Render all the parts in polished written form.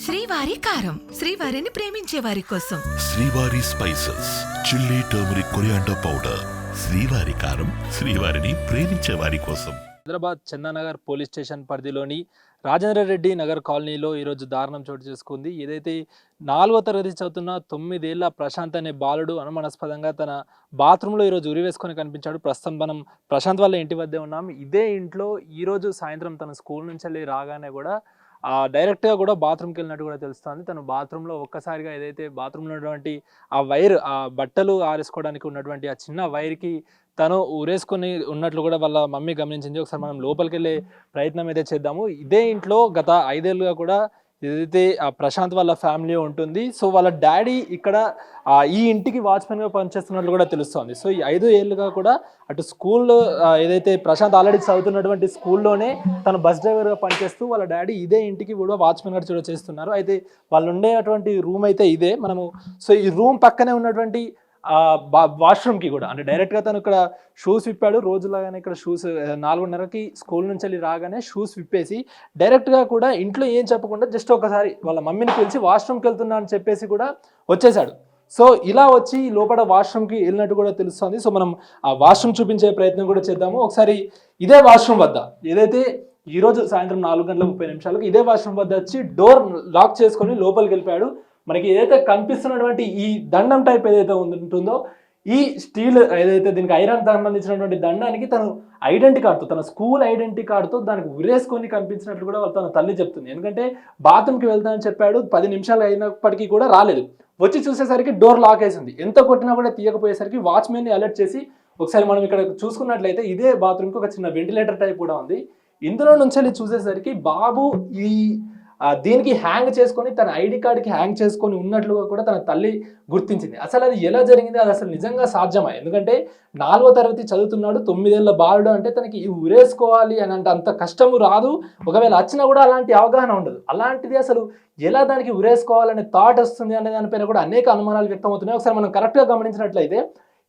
శ్రీవారి కారం శ్రీవారిని ప్రేమించే వారి కోసం. శ్రీవారి spices chilli turmeric coriander powder. శ్రీవారి కారం శ్రీవారిని ప్రేమించే వారి కోసం. హైదరాబాద్ చందానగర్ పోలీస్ స్టేషన్ పరిధిలోని రాజేంద్ర రెడ్డి నగర్ కాలనీలో ఈరోజు దారుణం చోటు చేసుకుంది. ఏదైతే 4వ తరగతి చదువుతున్న 9 ఏళ్ల ప్రశాంత్ అనే బాలుడు అనుమానాస్పదంగా తన బాత్రూంలో ఈరోజు ఉరివేసుకొని కనిపించాడు. ప్రస్తుతం మనం ప్రశాంత్ వాళ్ళ ఇంటి వద్దే ఉన్నాం. ఇదే ఇంట్లో ఈరోజు సాయంత్రం తన స్కూల్ నుంచి వెళ్ళి రాగానే కూడా డైరెక్ట్గా కూడా బాత్రూమ్కి వెళ్ళినట్టు కూడా తెలుస్తుంది. తను బాత్రూంలో ఒక్కసారిగా ఏదైతే బాత్రూంలో ఉన్నటువంటి ఆ వైర్, ఆ బట్టలు ఆరేసుకోవడానికి ఉన్నటువంటి ఆ చిన్న వైర్కి తను ఊరేసుకొని ఉన్నట్లు కూడా వాళ్ళ మమ్మీ గమనించింది. ఒకసారి మనం లోపలికి వెళ్ళే ప్రయత్నం అయితే చేద్దాము. ఇదే ఇంట్లో గత 5 ఏళ్ళుగా కూడా ఏదైతే ఆ ప్రశాంత్ వాళ్ళ ఫ్యామిలీ ఉంటుంది. సో వాళ్ళ డాడీ ఇక్కడ ఈ ఇంటికి వాచ్మెన్గా పనిచేస్తున్నట్లు కూడా తెలుస్తోంది. సో ఈ 5 ఏళ్ళుగా కూడా అటు స్కూల్లో ఏదైతే ప్రశాంత్ ఆల్రెడీ చదువుతున్నటువంటి స్కూల్లోనే తను బస్ డ్రైవర్గా పనిచేస్తూ వాళ్ళ డాడీ ఇదే ఇంటికి కూడా వాచ్మెన్గా చేస్తున్నారు. అయితే వాళ్ళు ఉండేటువంటి రూమ్ అయితే ఇదే. మనము సో ఈ రూమ్ పక్కనే ఉన్నటువంటి వాష్రూమ్కి కూడా అంటే డైరెక్ట్గా తను ఇక్కడ షూస్ విప్పాడు. రోజులాగానే ఇక్కడ షూస్ 4:30కి స్కూల్ నుంచి వెళ్ళి రాగానే షూస్ విప్పేసి డైరెక్ట్గా కూడా ఇంట్లో ఏం చెప్పకుండా జస్ట్ ఒకసారి వాళ్ళ మమ్మీని పిలిచి వాష్రూమ్కి వెళ్తున్నా అని చెప్పేసి కూడా వచ్చేసాడు. సో ఇలా వచ్చి లోపల వాష్రూమ్కి వెళ్ళినట్టు కూడా తెలుస్తుంది. సో మనం ఆ వాష్రూమ్ చూపించే ప్రయత్నం కూడా చేద్దాము. ఒకసారి ఇదే వాష్రూమ్ వద్ద ఏదైతే ఈరోజు సాయంత్రం 4:30 ఇదే వాష్రూమ్ వద్ద వచ్చి డోర్ లాక్ చేసుకొని లోపలికి వెళ్ళిపోయాడు. మనకి ఏదైతే కనిపిస్తున్నటువంటి ఈ దండం టైప్ ఏదైతే ఉంటుందో, ఈ స్టీల్ ఏదైతే దీనికి ఐరన్ సంబంధించినటువంటి దండానికి తను ఐడెంటిటీ కార్డుతో, తన స్కూల్ ఐడెంటిటీ కార్డుతో దానికి ఉరేసుకొని కనిపించినట్లు కూడా తన తల్లి చెప్తుంది. ఎందుకంటే బాత్రూమ్కి వెళ్తానని చెప్పాడు, 10 నిమిషాలు అయినప్పటికీ కూడా రాలేదు. వచ్చి చూసేసరికి డోర్ లాక్ వేసింది. ఎంత కొట్టినా కూడా తీయకపోయేసరికి వాచ్మెన్ని అలర్ట్ చేసి ఒకసారి మనం ఇక్కడ చూసుకున్నట్లయితే ఇదే బాత్రూమ్కి ఒక చిన్న వెంటిలేటర్ టైప్ కూడా ఉంది. ఇందులో నుంచి వెళ్ళి చూసేసరికి బాబు ఈ దీనికి హ్యాంగ్ చేసుకొని తన ఐడి కార్డ్కి హ్యాంగ్ చేసుకొని ఉన్నట్లుగా కూడా తన తల్లి గుర్తించింది. అసలు అది ఎలా జరిగింది, అది అసలు నిజంగా సాధ్యమా? ఎందుకంటే 4వ తరగతి చదువుతున్నాడు, 9 ఏళ్ల బాలుడు అంటే తనకి ఉరేసుకోవాలి అని అంటే అంత కష్టము రాదు. ఒకవేళ వచ్చినా కూడా అలాంటి అవగాహన ఉండదు. అలాంటిది అసలు ఎలా దానికి ఉరేసుకోవాలనే థాట్ వస్తుంది అనే దానిపైన కూడా అనేక అనుమానాలు వ్యక్తమవుతున్నాయి. ఒకసారి మనం కరెక్ట్గా గమనించినట్లయితే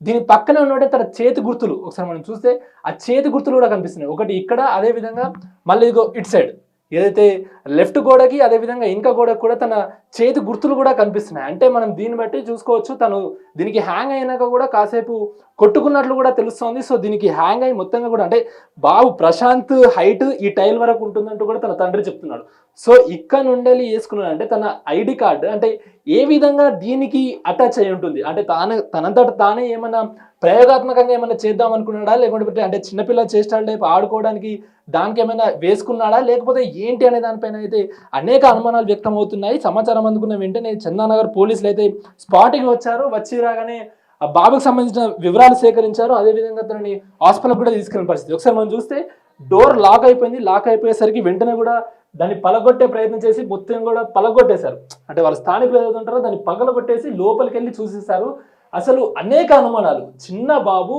దీని పక్కనే ఉన్నట్టే తన చేతి గుర్తులు ఒకసారి మనం చూస్తే ఆ చేతి గుర్తులు కూడా కనిపిస్తున్నాయి. ఒకటి ఇక్కడ, అదే విధంగా మళ్ళీ ఇదిగో ఇటు సైడ్ ఏదైతే లెఫ్ట్ గోడకి అదేవిధంగా ఇంకా గోడకు కూడా తన చేతి గుర్తులు కూడా కనిపిస్తున్నాయి. అంటే మనం దీన్ని బట్టి చూసుకోవచ్చు తను దీనికి హ్యాంగ్ అయినాక కూడా కాసేపు కొట్టుకున్నట్లు కూడా తెలుస్తోంది. సో దీనికి హ్యాంగ్ అయి మొత్తంగా కూడా అంటే బాబు ప్రశాంత్ హైట్ ఈ టైల్ వరకు ఉంటుందంటూ కూడా తన తండ్రి చెప్తున్నాడు. సో ఇక్కడ నుండి వేసుకున్నాడు అంటే తన ఐడి కార్డు అంటే ఏ విధంగా దీనికి అటాచ్ అయి ఉంటుంది, అంటే తనంతట తానే ఏమన్నా ప్రయోగాత్మకంగా ఏమైనా చేద్దాం అనుకున్నాడా, లేకుంటే అంటే చిన్నపిల్ల చేష్టాలు టైపు ఆడుకోవడానికి దానికి ఏమైనా వేసుకున్నాడా, లేకపోతే ఏంటి అనే దానిపైన అయితే అనేక అనుమానాలు వ్యక్తం అవుతున్నాయి. సమాచారం అందుకున్న వెంటనే చందానగర్ పోలీసులు అయితే స్పాట్కి వచ్చారు. వచ్చి రాగానే ఆ బాబుకి సంబంధించిన వివరాలు సేకరించారు. అదేవిధంగా తనని హాస్పిటల్ కూడా తీసుకెళ్ళిన పరిస్థితి. ఒకసారి మనం చూస్తే డోర్ లాక్ అయిపోయింది. లాక్ అయిపోయేసరికి వెంటనే కూడా దాన్ని పలగొట్టే ప్రయత్నం చేసి మొత్తం కూడా పలగొట్టేశారు. అంటే వాళ్ళ స్థానికులు ఏదవుతుంటారో దాన్ని పగలగొట్టేసి లోపలికి వెళ్ళి చూసేశారు. అసలు అనేక అనుమానాలు. చిన్న బాబు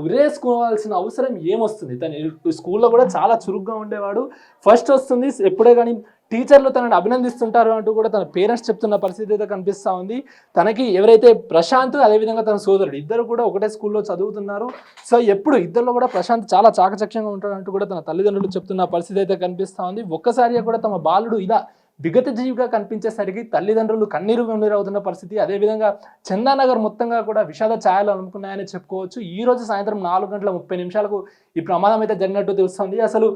ఉరేసుకోవాల్సిన అవసరం ఏమొస్తుంది? తను స్కూల్లో కూడా చాలా చురుగ్గా ఉండేవాడు, ఫస్ట్ వస్తుంది ఎప్పుడే కానీ టీచర్లు తనని అభినందిస్తుంటారు అంటూ కూడా తన పేరెంట్స్ చెప్తున్న పరిస్థితి అయితే కనిపిస్తూ ఉంది. తనకి ఎవరైతే ప్రశాంత్ అదేవిధంగా తన సోదరుడు ఇద్దరు కూడా ఒకటే స్కూల్లో చదువుతున్నారు. సో ఎప్పుడు ఇద్దరిలో కూడా ప్రశాంత్ చాలా చాకచక్యంగా ఉంటాడంటూ కూడా తన తల్లిదండ్రులు చెప్తున్న పరిస్థితి అయితే కనిపిస్తూ ఉంది. ఒక్కసారిగా కూడా తమ బాలుడు ఇలా విగత జీవిగా కనిపించేసరికి తల్లిదండ్రులు కన్నీరు అవుతున్న పరిస్థితి. అదేవిధంగా చందానగర్ మొత్తంగా కూడా విషాద ఛాయలు అనుకున్నాయని చెప్పుకోవచ్చు. ఈ రోజు సాయంత్రం 4:30 ఈ ప్రమాదం అయితే జరిగినట్టు తెలుస్తుంది. అసలు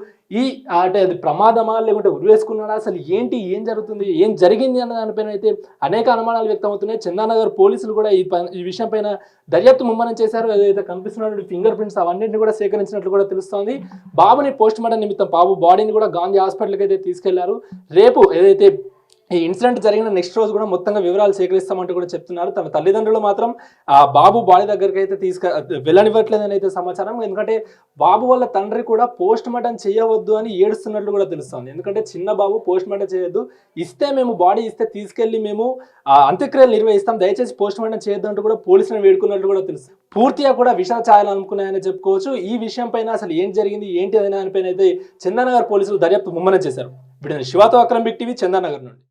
అంటే అది ప్రమాదమా లేకుంటే ఉరివేసుకున్నాడా, అసలు ఏంటి, ఏం జరుగుతుంది, ఏం జరిగింది అన్న దానిపైన అయితే అనేక అనుమానాలు వ్యక్తమవుతున్నాయి. చందానగర్ పోలీసులు కూడా ఈ విషయం పైన దర్యాప్తు ముమ్మరం చేశారు. ఏదైతే కనిపిస్తున్నటువంటి ఫింగర్ ప్రింట్స్ అవన్నింటినీ కూడా సేకరించినట్లు కూడా తెలుస్తోంది. బాబుని పోస్ట్ మార్టం నిమిత్తం బాబు బాడీని కూడా గాంధీ హాస్పిటల్కి అయితే తీసుకెళ్లారు. రేపు ఏదైతే ఈ ఇన్సిడెంట్ జరిగిన నెక్స్ట్ రోజు కూడా మొత్తంగా వివరాలు సేకరిస్తామంటూ కూడా చెప్తున్నారు. తమ తల్లిదండ్రులు మాత్రం ఆ బాబు బాడీ దగ్గరికి అయితే వెళ్ళనివ్వట్లేదని అయితే సమాచారం. ఎందుకంటే బాబు వాళ్ళ తండ్రి కూడా పోస్ట్ మార్టం చేయవద్దు అని ఏడుస్తున్నట్లు కూడా తెలుస్తుంది. ఎందుకంటే చిన్న బాబు పోస్ట్ మార్టం చేయొద్దు, ఇస్తే మేము బాడీ ఇస్తే తీసుకెళ్లి మేము అంత్యక్రియలు నిర్వహిస్తాం, దయచేసి పోస్ట్ మార్టం చేయొద్దు అంటూ కూడా పోలీసులను వేడుకున్నట్లు కూడా తెలుస్తుంది. పూర్తిగా కూడా విషాద ఛాయలు అనుకున్నాయని చెప్పుకోవచ్చు. ఈ విషయం పైన అసలు ఏం జరిగింది ఏంటి అనే దానిపైన అయితే చందానగర్ పోలీసులు దర్యాప్తు ముమ్మరం చేశారు. వీడియో శివాతో అక్రమ్ బిగ్ టీవీ చందానగర్ నుండి.